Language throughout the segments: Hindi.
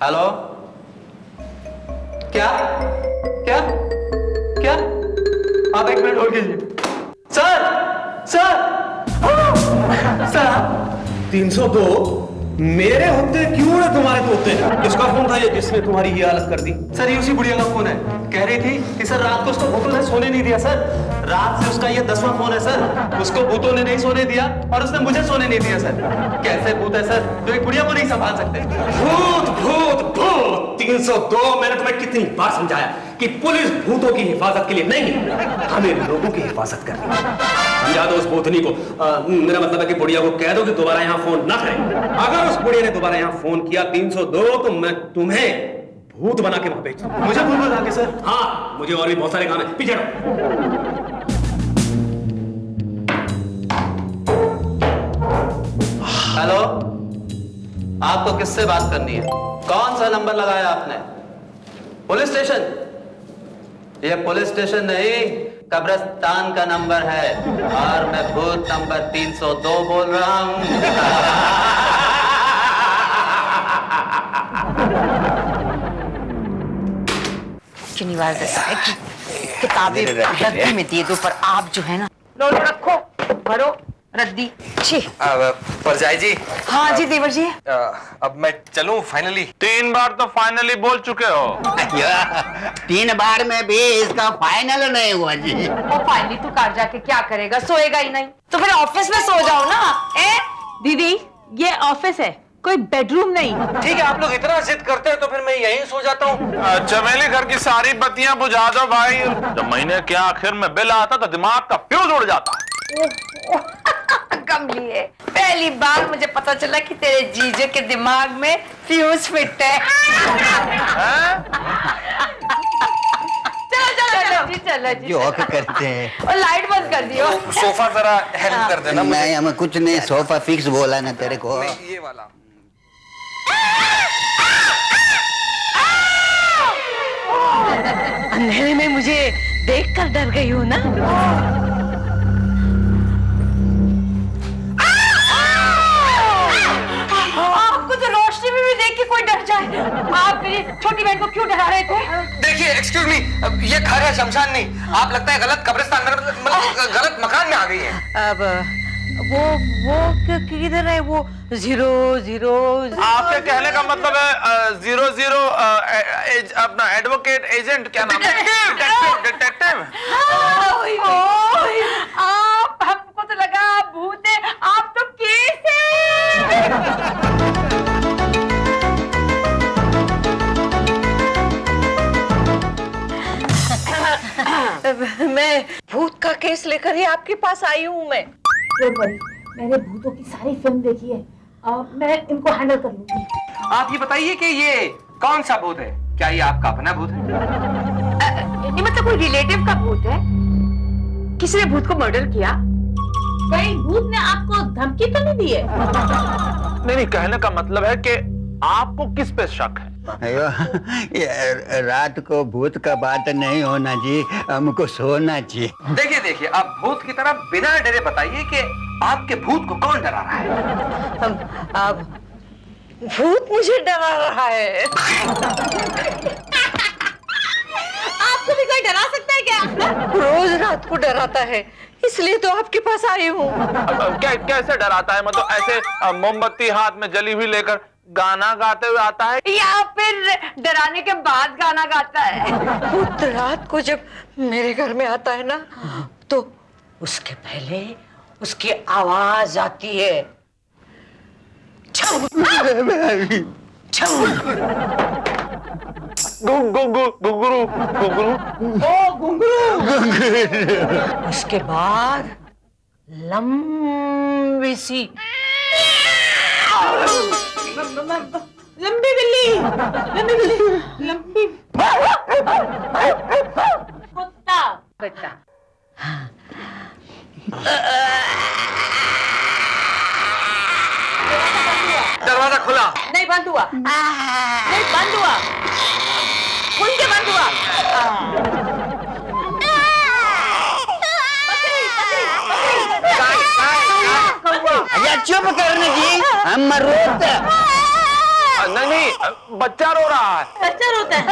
हेलो। क्या क्या क्या? आप 1 मिनट होल्ड कीजिए। सर सर सर 302 मेरे होते क्यों ना तुम्हारे तोते? किसका फोन था ये जिसने तुम्हारी ये हालत कर दी? सर ये उसी बुढ़िया का फोन है। कह रही थी कि सर रात को उसको भूतों ने सोने नहीं दिया। सर रात से उसका ये 10वां फोन है सर। उसको भूतों ने नहीं सोने दिया और उसने मुझे सोने नहीं दिया सर। कैसे भूत है सर जो एक बुढ़िया को नहीं संभाल सकते? भूत भूत भूत 302 मैंने तुम्हें कितनी बार समझाया कि पुलिस भूतों की हिफाजत के लिए नहीं, हमें लोगों की हिफाजत करनी है। समझा दो उस भूतनी को। मेरा मतलब है कि बुढ़िया को कह दो कि दोबारा यहाँ फोन ना करें। अगर उस बुढ़िया ने दोबारा यहाँ फोन किया 302 तो मैं तुम्हें भूत बना के वहां भेज दूंगा। मुझे भूत बना के सर? हाँ, मुझे और भी बहुत सारे काम है। पीछे हटो। हेलो, आपको किससे बात करनी है? कौन सा नंबर लगाया आपने? Police station? ये पुलिस स्टेशन नहीं, कब्रिस्तान का नंबर है और मैं बूथ नंबर 302 बोल रहा हूं। किताबें रद्दी में दे दो, पर आप जो है ना, लो रखो, भरो रद्दी। परजाई जी। हाँ जी देवर जी। अब मैं चलूं फाइनली? 3 बार तो फाइनली बोल चुके हो। 3 बार में भी इसका फाइनल नहीं हुआ जी। वो फाइनली तो कार जाके क्या करेगा, सोएगा ही नहीं। तो फिर ऑफिस में सो जाओ ना। दीदी ये ऑफिस है, कोई बेडरूम नहीं। ठीक है, आप लोग इतना जिद करते हैं तो फिर मैं यहीं सो जाता हूँ। चमेली घर की सारी बत्तियां बुझा दो भाई। जब महीने के आखिर में बिल आता तो दिमाग का फ्यूज उड़ जाता है। कमली है, पहली बार मुझे पता चला कि तेरे जीजे के दिमाग में फ्यूज फिट है। चलो जी, चलो जी। जोक करते हैं। और लाइट बंद कर दियो। सोफा जरा हेल्प कर देना मुझे। नहीं, हमें कुछ नहीं, सोफा फिक्स बोला ना तेरे को। नहीं, ये वाला। अंधेरे में मुझे देखकर डर गई हो ना? आपको तो रोशनी में भी देख के कोई डर जाए। आप मेरी छोटी बहन को क्यों डरा रहे थे? देखिए, एक्सक्यूज मी, ये घर है, शमशान नहीं। आप लगता है गलत कब्रिस्तान में, मतलब गलत मकान में आ गई हैं। अब वो किधर है? वो 0-0। आपके कहने का मतलब है 0-0 अपना एडवोकेट एजेंट, क्या नाम है? डिटेक्टिव। आप, हमको तो लगा आप भूत है, आप तो केस है। मैं भूत का केस लेकर ही आपके पास आई हूँ। मैं मैंने भूतों की सारी फिल्म देखी है, मैं इनको हैंडल कर लूंगी। आप ये बताइए कि ये कौन सा भूत है? क्या ये आपका अपना भूत है? ये मतलब कोई रिलेटिव का भूत है? किसी ने भूत को मर्डर किया? कहीं भूत ने आपको धमकी तो नहीं दी है? नहीं, कहने का मतलब है कि आपको किस पे शक है? ये रात को भूत का बात नहीं होना जी, हमको सोना चाहिए। देखिए, आप भूत की तरह बिना डरे बताइए कि आपके भूत को कौन डरा रहा है? अब भूत मुझे डरा रहा है। आपको भी कोई डरा सकता है क्या? रोज रात को डराता है, इसलिए तो आपके पास आई हूँ। कैसे डराता है? मतलब ऐसे मोमबत्ती हाथ में जली हुई लेकर गाना गाते हुए आता है, या फिर डराने के बाद गाना गाता है? भूत रात को जब मेरे घर में आता है ना, तो उसके पहले उसकी आवाज आती है, उसके बाद लंबी सी लंबी बिल्ली, लंबी कुत्ता। दरवाजा खुला? नहीं, बंद हुआ। नहीं, बंद हुआ। खुल के बंद हुआ। चुप करने जी, हम मरूद। नहीं नहीं, बच्चा रो रहा है। बच्चा रोता है।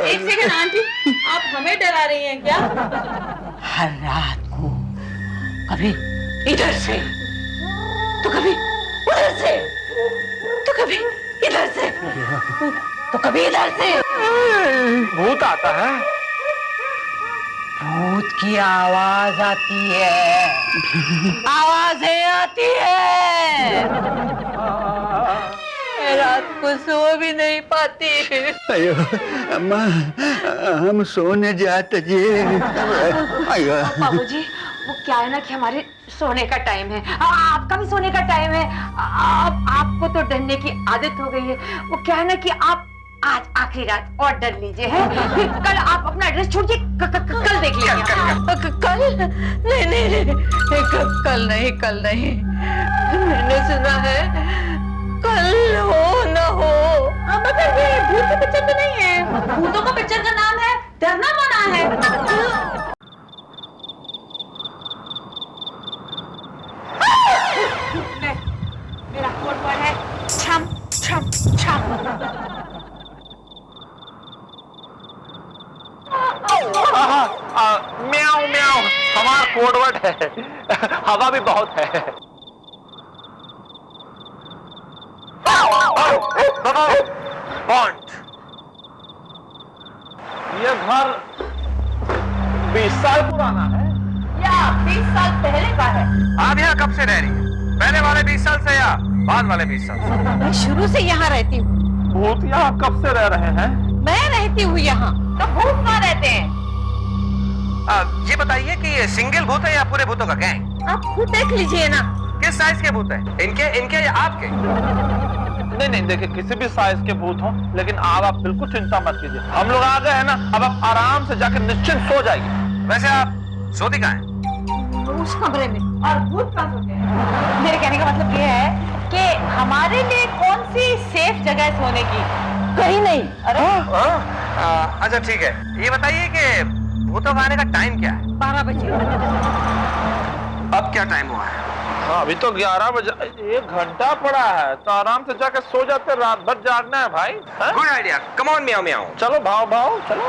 एक सेकंड आंटी, आप हमें डरा रही हैं क्या? हर रात को कभी इधर से तो कभी उधर से तो कभी इधर से तो कभी इधर से भूत आता है। भूत की आवाज आती है, आवाजें आती है। मैं रात को सो भी नहीं पाती। अयो अम्मा, हम सोने जाते जी। अयो बाबूजी, वो क्या है ना कि हमारे सोने का टाइम है, आपका भी सोने का टाइम है। आपको तो डरने की आदत हो गई है। वो क्या है ना कि आप आज आखिरी रात और डर लीजिए, है? फिर कल आप अपना एड्रेस छोड़िए, कल देख लीजिए। कल नहीं नहीं कल नहीं। मैंने सुना है कल हो न हो। मगर ये भूत की पिक्चर तो नहीं है। भूतों का पिक्चर का नाम है डरना मना है। मेरा कोड वर्ड है छम छम छम। म्याऊ म्याऊ हमारा कोडवर्ड है। हवा भी बहुत है। बॉन्ड, ये घर 20 साल पुराना है या 20 साल पहले का है? आप यहाँ कब से रह रही हैं? पहले वाले 20 साल से या बाद वाले 20 साल से? मैं शुरू से यहाँ रहती हूँ। भूत यहाँ कब से रह रहे हैं? मैं रहती हूँ यहाँ। तो भूत कहाँ रहते हैं? ये बताइए कि ये सिंगल भूत है या पूरे भूतों का गैंग? आप खुद देख लीजिए ना। किस साइज के भूत है? इनके या आपके? नहीं देखिए, किसी भी साइज के भूत हो, लेकिन आप बिल्कुल चिंता मत कीजिए। हम लोग आ गए हैं ना, अब आप आराम से जाकर निश्चिंत सो जाइए। वैसे आप सोती कहाँ हैं? उस कमरे में। और भूत कहाँ सोते हैं? मेरे कहने का मतलब ये है कि हमारे लिए कौन सी सेफ जगह है सोने की? कहीं नहीं। अरे अच्छा ठीक है, ये बताइए कि भूतों का आने का टाइम क्या है? 12 बजे। अब क्या टाइम हुआ है? हाँ, अभी तो 11 बजे, 1 घंटा पड़ा है, तो आराम से जाकर सो जाते। रात भर जागना है भाई। गुड आइडिया, कम ऑन म्याऊ म्याऊ। चलो भाव चलो।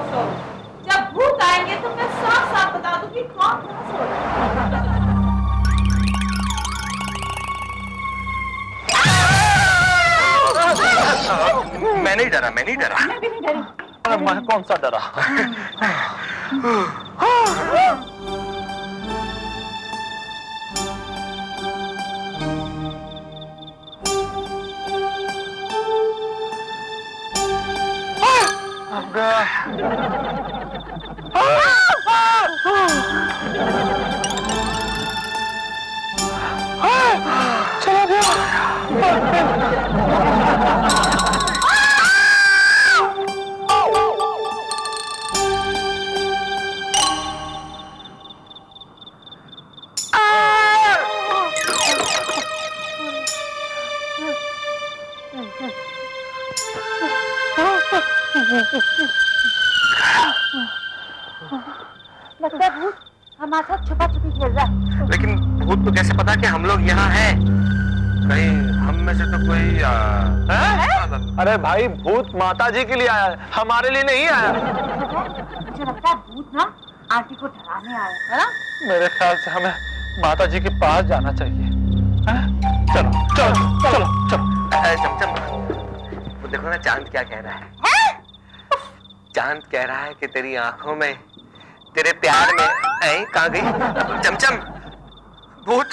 सो। जब भूत आएंगे तो मैं साफ साफ बता दूंगी कौन कहाँ सो रहा है। मैं नहीं डरा। मैं भी नहीं डरी। अरे मैं कौन सा डरा? चला गया। लगता है भूत हमारे साथ छुपा छुपी खेल रहा है। लेकिन भूत को कैसे पता कि हम लोग यहाँ हैं? कहीं हम में से तो कोई अरे भाई, भूत माता जी के लिए आया है, हमारे लिए नहीं आया। मुझे लगता है भूत ना आंटी को डराने आया है ना। मेरे ख्याल से हमें माता जी के पास जाना चाहिए। चलो चलो चलो चलो। चमचम, वो देखो ना चांद क्या कह रहा है। चांद कह रहा है कि तेरी आंखों में, तेरे प्यार में कहाँ गई चमचम? भूत।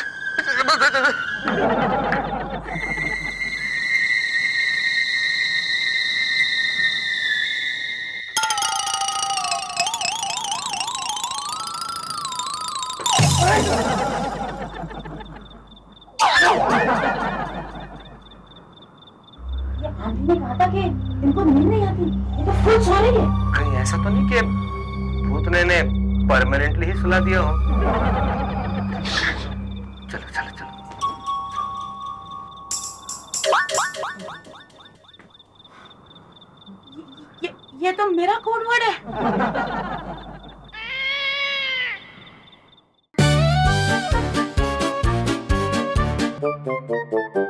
ये आंटी ने कहा था कि इनको नींद नहीं आती, ये तो फुल सो रही है। कहीं ऐसा तो नहीं कि भूत ने परमानेंटली ही सुला दिया हो? चलो चलो चलो। ये तो मेरा कोड वर्ड है। है।